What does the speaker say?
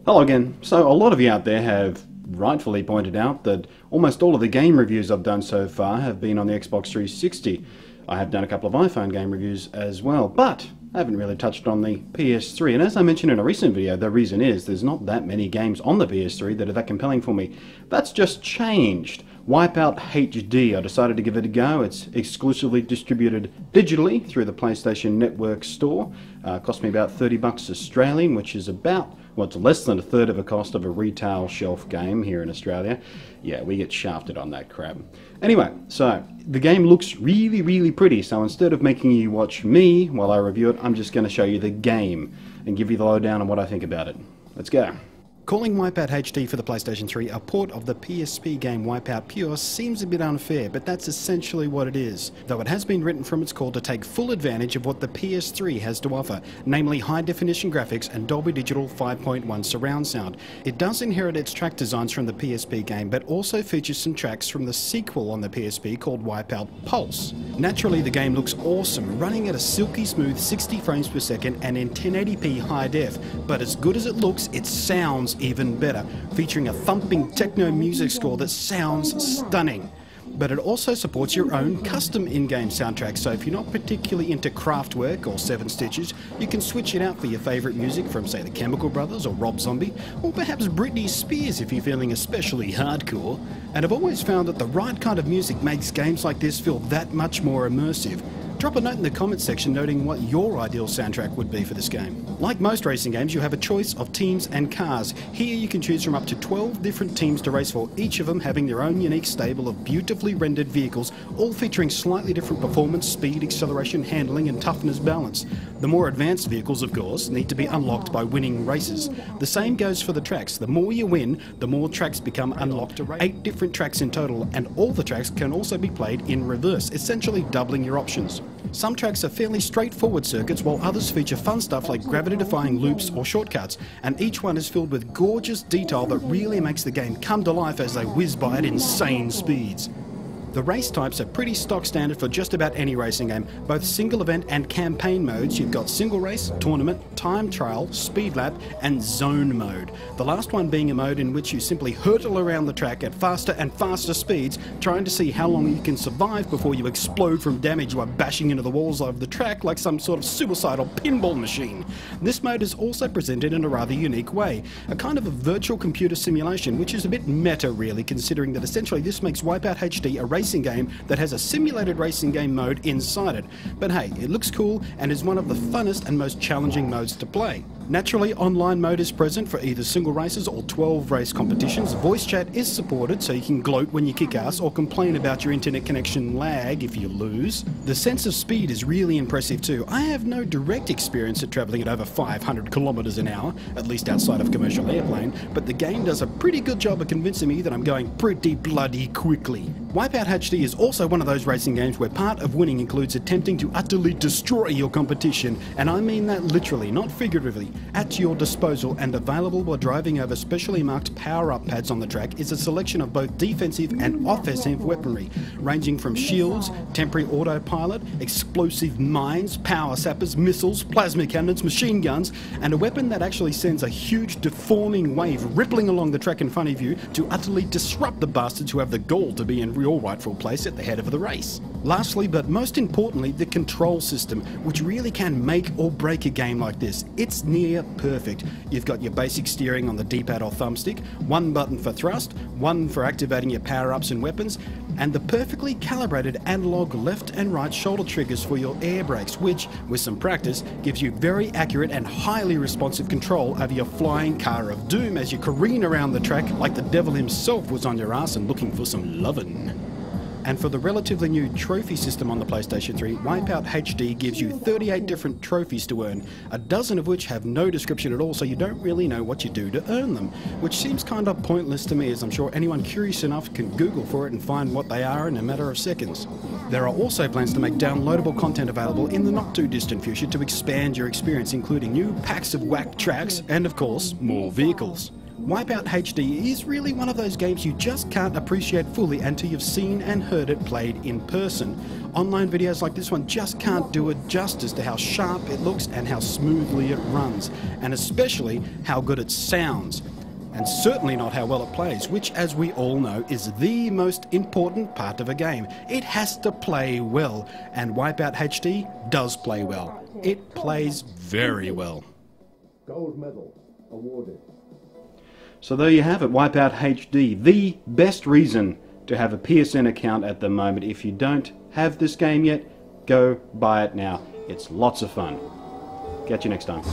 Hello again. So a lot of you out there have rightfully pointed out that almost all of the game reviews I've done so far have been on the Xbox 360. I have done a couple of iPhone game reviews as well, but I haven't really touched on the PS3. And as I mentioned in a recent video, the reason is there's not that many games on the PS3 that are that compelling for me. That's just changed. WipeoutHD, I decided to give it a go. It's exclusively distributed digitally through the PlayStation Network store. Cost me about $30 Australian, which is about, well, it's less than a third of the cost of a retail shelf game here in Australia. Yeah, we get shafted on that crap. Anyway, so the game looks really, really pretty. So instead of making you watch me while I review it, I'm just going to show you the game and give you the lowdown on what I think about it. Let's go. Calling WipeoutHD for the PlayStation 3 a port of the PSP game Wipeout Pure seems a bit unfair, but that's essentially what it is, though it has been written from its core to take full advantage of what the PS3 has to offer, namely high-definition graphics and Dolby Digital 5.1 surround sound. It does inherit its track designs from the PSP game, but also features some tracks from the sequel on the PSP called Wipeout Pulse. Naturally, the game looks awesome, running at a silky smooth 60 frames per second and in 1080p high def, but as good as it looks, it sounds even better, featuring a thumping techno music score that sounds stunning. But it also supports your own custom in-game soundtrack, so if you're not particularly into Kraftwerk or Seven Stitches, you can switch it out for your favourite music from, say, the Chemical Brothers or Rob Zombie, or perhaps Britney Spears if you're feeling especially hardcore. And I've always found that the right kind of music makes games like this feel that much more immersive. Drop a note in the comments section noting what your ideal soundtrack would be for this game. Like most racing games, you have a choice of teams and cars. Here you can choose from up to 12 different teams to race for, each of them having their own unique stable of beautifully rendered vehicles, all featuring slightly different performance, speed, acceleration, handling and toughness balance. The more advanced vehicles, of course, need to be unlocked by winning races. The same goes for the tracks. The more you win, the more tracks become unlocked. 8 different tracks in total, and all the tracks can also be played in reverse, essentially doubling your options. Some tracks are fairly straightforward circuits, while others feature fun stuff like gravity-defying loops or shortcuts, and each one is filled with gorgeous detail that really makes the game come to life as they whiz by at insane speeds. The race types are pretty stock standard for just about any racing game. Both single event and campaign modes, you've got single race, tournament, time trial, speed lap and zone mode. The last one being a mode in which you simply hurtle around the track at faster and faster speeds, trying to see how long you can survive before you explode from damage while bashing into the walls of the track like some sort of suicidal pinball machine. This mode is also presented in a rather unique way, a kind of a virtual computer simulation, which is a bit meta really, considering that essentially this makes WipeoutHD a racing game that has a simulated racing game mode inside it. But hey, it looks cool and is one of the funnest and most challenging modes to play. Naturally, online mode is present for either single races or 12 race competitions. Voice chat is supported, so you can gloat when you kick ass or complain about your internet connection lag if you lose. The sense of speed is really impressive too. I have no direct experience at travelling at over 500 kilometers an hour, at least outside of commercial airplane, but the game does a pretty good job of convincing me that I'm going pretty bloody quickly. WipeoutHD is also one of those racing games where part of winning includes attempting to utterly destroy your competition, and I mean that literally, not figuratively. At your disposal and available while driving over specially marked power-up pads on the track is a selection of both defensive and offensive weaponry, ranging from shields, temporary autopilot, explosive mines, power sappers, missiles, plasma cannons, machine guns, and a weapon that actually sends a huge deforming wave rippling along the track in front of you to utterly disrupt the bastards who have the gall to be in your rightful place at the head of the race. Lastly, but most importantly, the control system, which really can make or break a game like this. It's near perfect. You've got your basic steering on the D-pad or thumbstick, one button for thrust, one for activating your power-ups and weapons, and the perfectly calibrated analog left and right shoulder triggers for your air brakes, which, with some practice, gives you very accurate and highly responsive control over your flying car of doom as you careen around the track like the devil himself was on your ass and looking for some lovin'. And for the relatively new trophy system on the PlayStation 3, WipeoutHD gives you 38 different trophies to earn, a dozen of which have no description at all, so you don't really know what you do to earn them, which seems kind of pointless to me, as I'm sure anyone curious enough can Google for it and find what they are in a matter of seconds. There are also plans to make downloadable content available in the not too distant future to expand your experience, including new packs of whack tracks and, of course, more vehicles. Wipeout HD is really one of those games you just can't appreciate fully until you've seen and heard it played in person. Online videos like this one just can't do it justice to how sharp it looks and how smoothly it runs, and especially how good it sounds. And certainly not how well it plays, which, as we all know, is the most important part of a game. It has to play well, and Wipeout HD does play well. It plays very well. Gold medal awarded. So there you have it, Wipeout HD, the best reason to have a PSN account at the moment. If you don't have this game yet, go buy it now. It's lots of fun. Catch you next time.